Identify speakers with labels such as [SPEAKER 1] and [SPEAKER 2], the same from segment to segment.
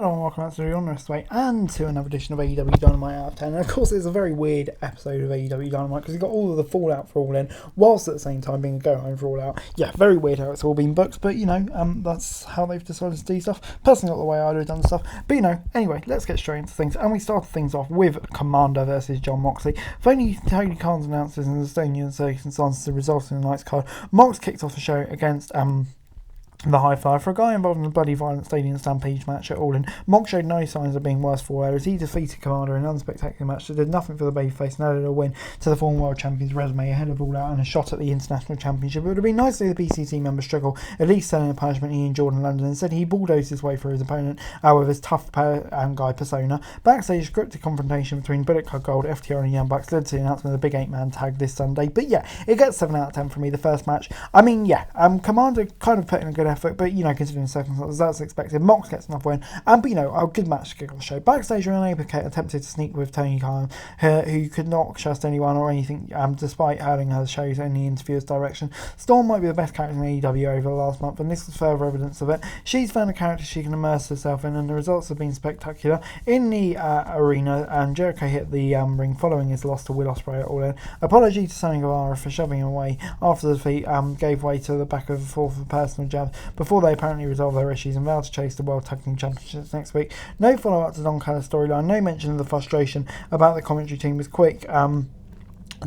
[SPEAKER 1] Hello and welcome back to the Honest Way and to another edition of AEW Dynamite Out of 10. And of course it's a very weird episode of AEW Dynamite because you've got all of the fallout for Allin whilst at the same time being a go home for Allout. Yeah, very weird how it's all been booked, but that's how they've decided to do stuff. Personally not the way I'd have done stuff, but anyway, let's get straight into things. And we started things off with Commander versus John Moxley. Tony Khan's announcers and the Stadium circumstances to result in the night's card. Mox kicked off the show against the High Five for a guy involved in a bloody violent stadium stampede match at Allin. Mox showed no signs of being worse for wear as he defeated Commander in an unspectacular match that did nothing for the babyface and added a win to the former world champion's resume ahead of Allout and a shot at the international championship. It would have been nice to see the BCT member struggle, at least selling the punishment he endured in London. Instead, he bulldozed his way through his opponent with his tough guy persona. Backstage, scripted confrontation between Bullet Club Gold, FTR and Young Bucks led to the announcement of the big 8-man tag this Sunday. But yeah, it gets 7 out of 10 for me, the first match. Commander kind of put in a good effort, but considering the circumstances, that's expected. Mox gets enough win, but a good match to kick off the show. Backstage, Renee Paquette attempted to sneak with Tony Khan, who could not trust anyone or anything, despite hurling her shows in the interviewer's direction. Storm might be the best character in AEW over the last month, and this was further evidence of it. She's found a character she can immerse herself in, and the results have been spectacular. In the arena, Jericho hit the ring following his loss to Will Ospreay at Allin. Apology to Sammy Guevara for shoving him away after the defeat gave way to the back of the fourth of personal jab before they apparently resolve their issues and vow to chase the World Tag Team Championships next week. No follow-up to Don Callis' storyline, no mention of the frustration about the commentary team was quick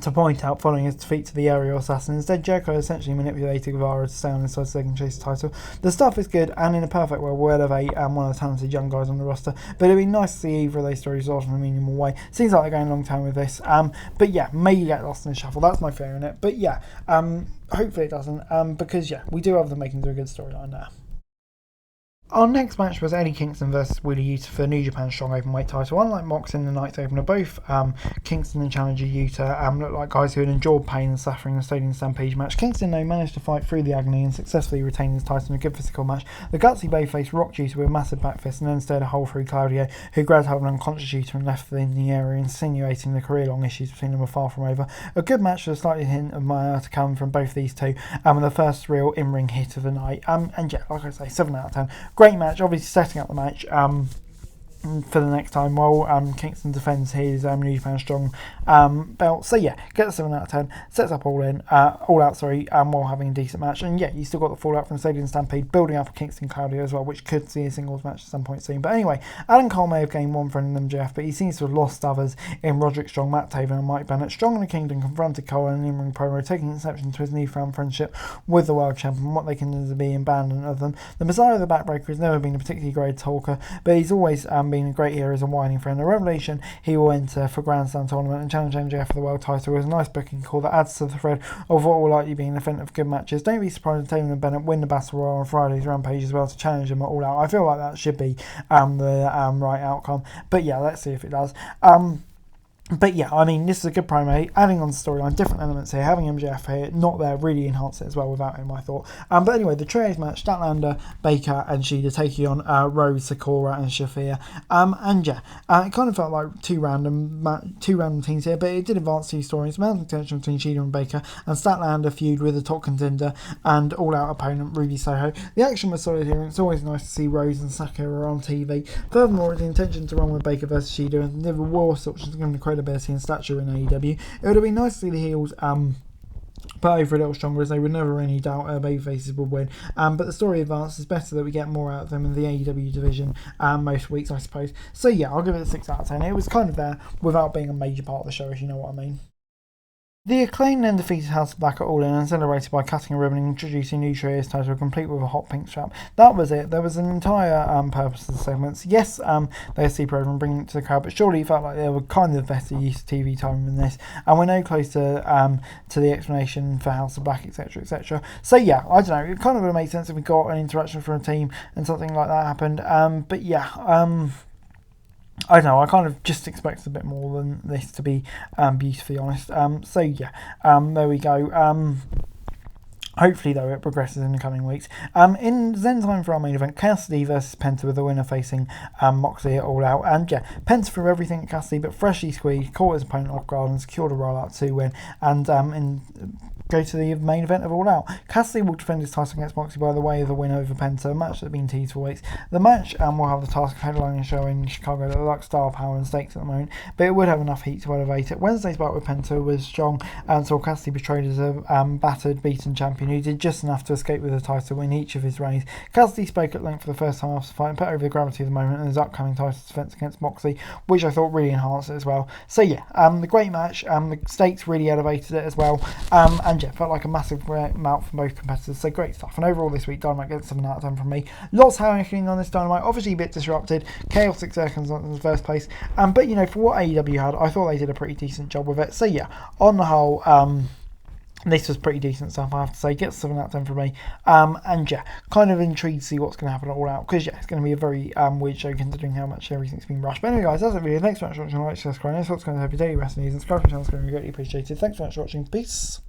[SPEAKER 1] to point out following his defeat to the aerial assassin. Instead, Jericho essentially manipulated Guevara to stay on his side so they can chase the title. The stuff is good, and in a perfect world will elevate one of the talented young guys on the roster, but it'd be nice to see either of those stories resolved in a meaningful way. Seems like they're going a long time with this, but yeah, maybe get lost in the shuffle. That's my fear in it, but yeah, hopefully it doesn't, because yeah, we do have them making a good storyline there. Our next match was Eddie Kingston versus Wheeler Yuta for New Japan Strong Openweight title. Unlike Mox in the night's opener, both Kingston and challenger Yuta looked like guys who had endured pain and suffering in the Stadium Stampede match. Kingston, though, managed to fight through the agony and successfully retain his title in a good physical match. The gutsy babyface rocked Yuta with a massive back fist and then stared a hole through Claudio, who grabbed hold of an unconscious Yuta and left in the area, insinuating the career-long issues between them were far from over. A good match with a slightly hint of Maya to come from both these two, and the first real in-ring hit of the night. And yeah, like I say, 7 out of 10. Great match, obviously setting up the match for the next time while Kingston defends his New Japan Strong belt. So yeah, get the 7 out of 10, sets up All Out, while having a decent match. And yeah, you still got the fallout from the Stadium Stampede building up a Kingston Claudio as well, which could see a singles match at some point soon. But anyway, Adam Cole may have gained one friend in MJF, but he seems to have lost others in Roderick Strong, Matt Taven and Mike Bennett. Strong and the Kingdom confronted Cole in an in-ring promo, taking exception to his newfound friendship with the World Champion and what they consider to be abandonment of them. The Messiah of the Backbreaker has never been a particularly great talker, but he's always been a great hero as a whining friend. The revelation he will enter for Grand Slam tournament and challenge MJF for the world title was a nice booking call that adds to the thread of what will likely be an event of good matches. Don't be surprised if Taven and Bennett win the Battle Royal on Friday's Rampage as well to challenge them at All Out. I feel like that should be the right outcome, but yeah, let's see if it does. But yeah, I mean, this is a good promo, adding on the storyline, different elements here, having MJF here, not there, really enhanced it as well without him, I thought. But anyway, the trios match, Statlander, Baker and Shida taking on Rose, Sakura and Shafir. And yeah, it kind of felt like two random teams here, but it did advance 2 stories. Mounting tension between Shida and Baker, and Statlander feud with the top contender and all-out opponent Ruby Soho. The action was solid here, and it's always nice to see Rose and Sakura on TV. Furthermore, the intention to run with Baker versus Shida and deliver war, which is going to credibility and stature in AEW. It would have been nice to see the heels put over a little stronger, as they would never any doubt babyfaces would win. But the story advances. It's better that we get more out of them in the AEW division most weeks, I suppose. So yeah, I'll give it a 6 out of 10. It was kind of there without being a major part of the show, if you know what I mean. The Acclaim then defeated House of Black at Allin and celebrated by cutting a ribbon and introducing new trios title complete with a hot pink strap. That was it. There was an entire purpose to the segments. Yes, they super over and bringing it to the crowd, but surely it felt like they were kind of better use of TV time than this. And we're no closer to the explanation for House of Black, etc., etc. So yeah, I don't know. It kind of would have made sense if we got an interaction from a team and something like that happened. But yeah, I don't know, I kind of just expected a bit more than this, to be beautifully honest. So yeah, there we go. Hopefully, though, it progresses in the coming weeks. In Zen time for our main event, Cassidy versus Penta, with the winner facing Moxley at All Out. And yeah, Penta threw everything at Cassidy, but freshly squeezed, caught his opponent off guard and secured a rollout 2 win. And in go to the main event of All Out. Cassidy will defend his title against Moxley by the way of the win over Penta, a match that's been teased for weeks. The match will have the task of headlining a show in Chicago that lacks star power and stakes at the moment, but it would have enough heat to elevate it. Wednesday's bout with Penta was strong and saw Cassidy portrayed as a battered, beaten champion who did just enough to escape with the title in each of his reigns. Cassidy spoke at length for the first time after the fight and put over the gravity of the moment and his upcoming title defence against Moxley, which I thought really enhanced it as well. So yeah, the great match, the stakes really elevated it as well, and yeah, felt like a massive amount from both competitors, so great stuff. And overall this week, Dynamite gets 7 out of 10 from me. Lots happening on this Dynamite, obviously a bit disrupted, chaotic circumstances in the first place, but you know, for what AEW had, I thought they did a pretty decent job with it. So yeah, on the whole, this was pretty decent stuff, I have to say. Gets 7 out of 10 from me. And yeah, kind of intrigued to see what's going to happen at All Out, because yeah, it's going to be a very weird show considering how much everything's been rushed. But anyway, guys, that's it for video. Thanks so much for watching. Like, subscribe, and what's going to have your daily wrestling news and subscribe to the channel. It's going to be greatly appreciated. Thanks so much for watching. Peace.